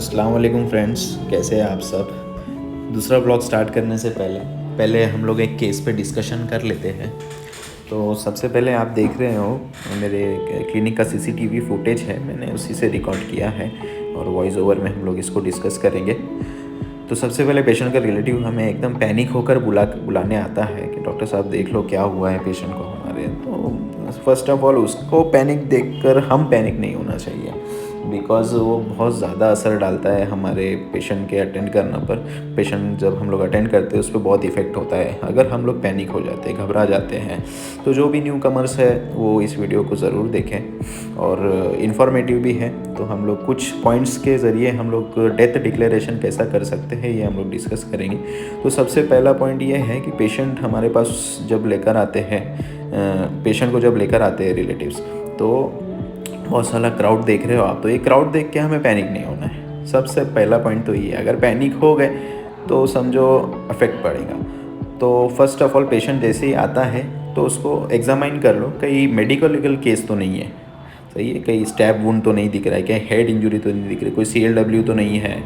अस्सलाम वालेकुम फ्रेंड्स, कैसे हैं आप सब। दूसरा ब्लॉग स्टार्ट करने से पहले हम लोग एक केस पे डिस्कशन कर लेते हैं। तो सबसे पहले आप देख रहे हो मेरे क्लिनिक का सीसीटीवी फुटेज है, मैंने उसी से रिकॉर्ड किया है और वॉइस ओवर में हम लोग इसको डिस्कस करेंगे। तो सबसे पहले पेशेंट का रिलेटिव हमें एकदम पैनिक होकर बुलाने आता है कि डॉक्टर साहब देख लो क्या हुआ है पेशेंट को हमारे। तो फर्स्ट ऑफ ऑल उसको पैनिक देखकर हम पैनिक नहीं होना चाहिए, बिकॉज़ वो बहुत ज़्यादा असर डालता है हमारे पेशेंट के अटेंड करने पर। पेशेंट जब हम लोग अटेंड करते हैं उस पर बहुत इफ़ेक्ट होता है अगर हम लोग पैनिक हो जाते हैं, घबरा जाते हैं। तो जो भी न्यू कमर्स है वो इस वीडियो को ज़रूर देखें और इन्फॉर्मेटिव भी है। तो हम लोग कुछ पॉइंट्स के ज़रिए हम लोग डेथ डिक्लेरेशन कैसा कर सकते हैं ये हम लोग डिस्कस करेंगे। तो सबसे पहला पॉइंट ये है कि पेशेंट हमारे पास जब लेकर आते हैं, पेशेंट को जब लेकर आते हैं रिलेटिव्स, तो बहुत सारा क्राउड देख रहे हो आप, तो ये क्राउड देख के हमें पैनिक नहीं होना है। सबसे पहला पॉइंट तो ये है, अगर पैनिक हो गए तो समझो अफेक्ट पड़ेगा। तो फर्स्ट ऑफ ऑल पेशेंट जैसे ही आता है तो उसको एग्जामाइन कर लो, कहीं मेडिकल लीगल केस तो नहीं है, सही है, कहीं स्टैब वुंड तो नहीं दिख रहा है, कहीं हेड इंजरी तो नहीं दिख रही, कोई CLW तो नहीं है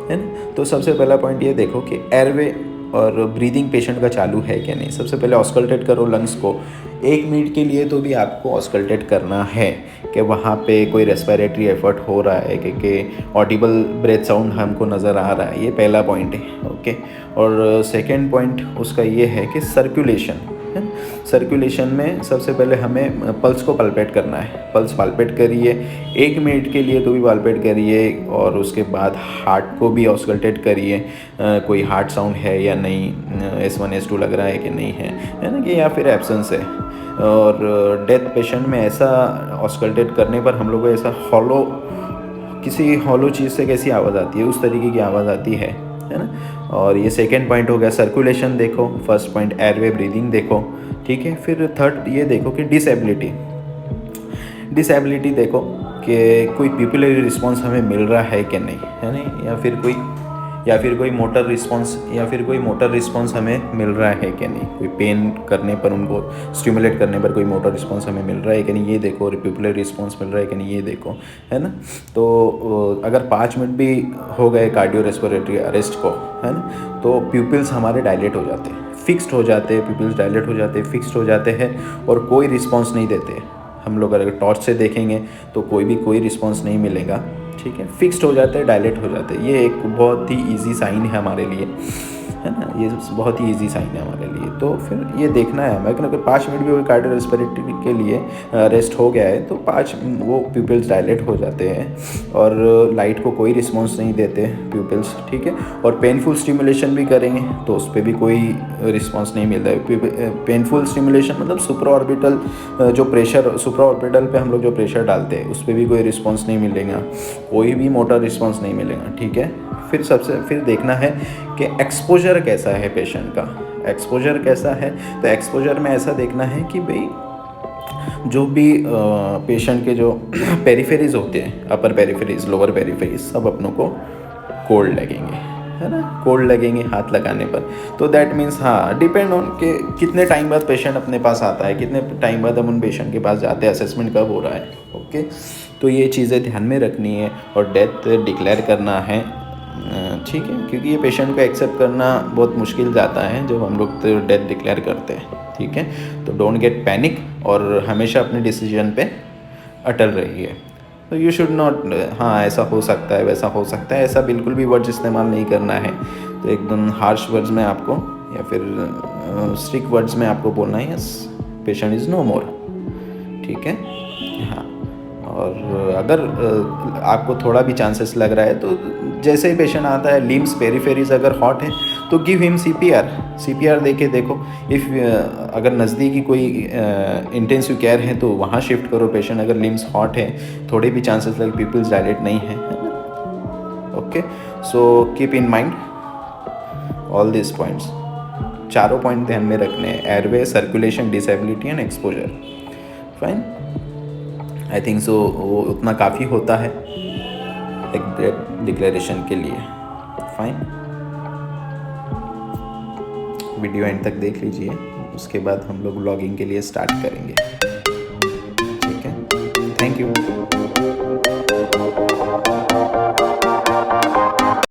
ना। तो सबसे पहला पॉइंट ये देखो कि एयरवे और ब्रीदिंग पेशेंट का चालू है क्या नहीं। सबसे पहले ऑस्कल्टेट करो लंग्स को 1 मिनट के लिए, तो भी आपको ऑस्कल्टेट करना है कि वहाँ पे कोई रेस्पिरेटरी एफर्ट हो रहा है, कि ऑडिबल ब्रेथ साउंड हमको नज़र आ रहा है। ये पहला पॉइंट है, ओके। और सेकेंड पॉइंट उसका ये है कि सर्कुलेशन है। सर्कुलेशन में सबसे पहले हमें पल्स को पल्पेट करना है। पल्स पल्पेट करिए 1 मिनट के लिए, तो भी पल्पेट करिए और उसके बाद हार्ट को भी ऑस्कल्टेट करिए, कोई हार्ट साउंड है या नहीं, S1 S2 लग रहा है कि नहीं है ना, कि या फिर एब्सेंस है। और डेथ पेशेंट में ऐसा ऑस्कल्टेट करने पर हम लोग को ऐसा हॉलो, किसी हॉलो चीज़ से कैसी आवाज़ आती है उस तरीके की आवाज़ आती है ना। और ये सेकेंड पॉइंट हो गया, सर्कुलेशन देखो। फर्स्ट पॉइंट एयरवे ब्रीदिंग देखो, ठीक है। फिर थर्ड ये देखो कि डिसेबिलिटी देखो कि कोई पिपुलरी रिस्पॉन्स हमें मिल रहा है कि नहीं, है ना, या फिर कोई मोटर रिस्पॉन्स हमें मिल रहा है कि नहीं। कोई पेन करने पर, उनको स्टिमुलेट करने पर कोई मोटर रिस्पॉन्स हमें मिल रहा है कि नहीं, ये देखो। पिपुलरी रिस्पॉन्स मिल रहा है कि नहीं, ये देखो, है ना। तो अगर 5 मिनट भी हो गए कार्डियो रेस्पिरेटरी अरेस्ट को, है ना, तो प्यूपिल्स हमारे डायलेट हो जाते हैं, फिक्स्ड हो जाते हैं, प्यूपिल्स डायलेट हो जाते हैं, फिक्स्ड हो जाते हैं और कोई रिस्पॉन्स नहीं देते। हम लोग अगर टॉर्च से देखेंगे तो कोई रिस्पॉन्स नहीं मिलेगा, ठीक है। फिक्स्ड हो जाते हैं, डायलेट हो जाते हैं। ये एक बहुत ही इजी साइन है हमारे लिए, है ना, ये बहुत ही इजी साइन है हमारे लिए। तो फिर ये देखना है हमें कि अगर 5 मिनट भी कार्डियो रेस्पिरेटरी के लिए रेस्ट हो गया है तो 5 वो प्यूपिल्स डायलेट हो जाते हैं और लाइट को कोई रिस्पॉन्स नहीं देते प्यूपिल्स, ठीक है। और पेनफुल स्टिमुलेशन भी करेंगे तो उस पर भी कोई रिस्पॉन्स नहीं मिलता है। पेनफुल स्टिमुलेशन मतलब सुप्रा ऑर्बिटल जो प्रेशर, सुप्रा ऑर्बिटल पे हम लोग जो प्रेशर डालते हैं उस पर भी कोई रिस्पॉन्स नहीं मिलेगा, कोई भी मोटर रिस्पॉन्स नहीं मिलेगा, ठीक है। फिर देखना है कि एक्सपोजर कैसा है पेशेंट का। एक्सपोजर कैसा है, तो एक्सपोजर में ऐसा देखना है कि भाई जो भी पेशेंट के जो पेरिफेरीज होते हैं, अपर पेरिफेरीज, लोअर पेरिफेरीज, सब अपनों को कोल्ड लगेंगे, है ना, कोल्ड लगेंगे हाथ लगाने पर। तो दैट मीन्स हाँ, डिपेंड ऑन के कितने टाइम बाद पेशेंट अपने पास आता है, कितने टाइम बाद हम उन पेशेंट के पास जाते हैं, असेसमेंट कब हो रहा है, ओके। तो ये चीज़ें ध्यान में रखनी है और डेथ डिक्लेयर करना है, ठीक है, क्योंकि ये पेशेंट को एक्सेप्ट करना बहुत मुश्किल जाता है जब हम लोग तो डेथ डिक्लेयर करते हैं, ठीक है। तो डोंट गेट पैनिक और हमेशा अपने डिसीजन पे अटल रहिए। तो यू शुड नॉट, हाँ ऐसा हो सकता है, वैसा हो सकता है, ऐसा बिल्कुल भी वर्ड्स इस्तेमाल नहीं करना है। तो एकदम हार्श वर्ड्स में आपको या फिर स्ट्रिक्ट वर्ड्स में आपको बोलना है, यस पेशेंट इज़ नो मोर, ठीक है, हाँ। और अगर आपको थोड़ा भी चांसेस लग रहा है तो जैसे ही पेशेंट आता है, लिम्स पेरिफेरीज अगर हॉट है तो गिव हिम CPR देके देखो। इफ़ अगर नज़दीकी कोई इंटेंसिव केयर है तो वहाँ शिफ्ट करो पेशेंट। अगर लिम्स हॉट है, थोड़े भी चांसेस लगे पीपल्स डायलेट नहीं है, okay. So keep in mind all this points. चारों पॉइंट ध्यान में रखने हैं, airway, circulation, disability and exposure, fine. I think so वो उतना काफ़ी होता है एक डेथ डिक्लेरेशन के लिए, फाइन। वीडियो एंड तक देख लीजिए, उसके बाद हम लोग व्लॉगिंग के लिए स्टार्ट करेंगे, ठीक है। Thank you.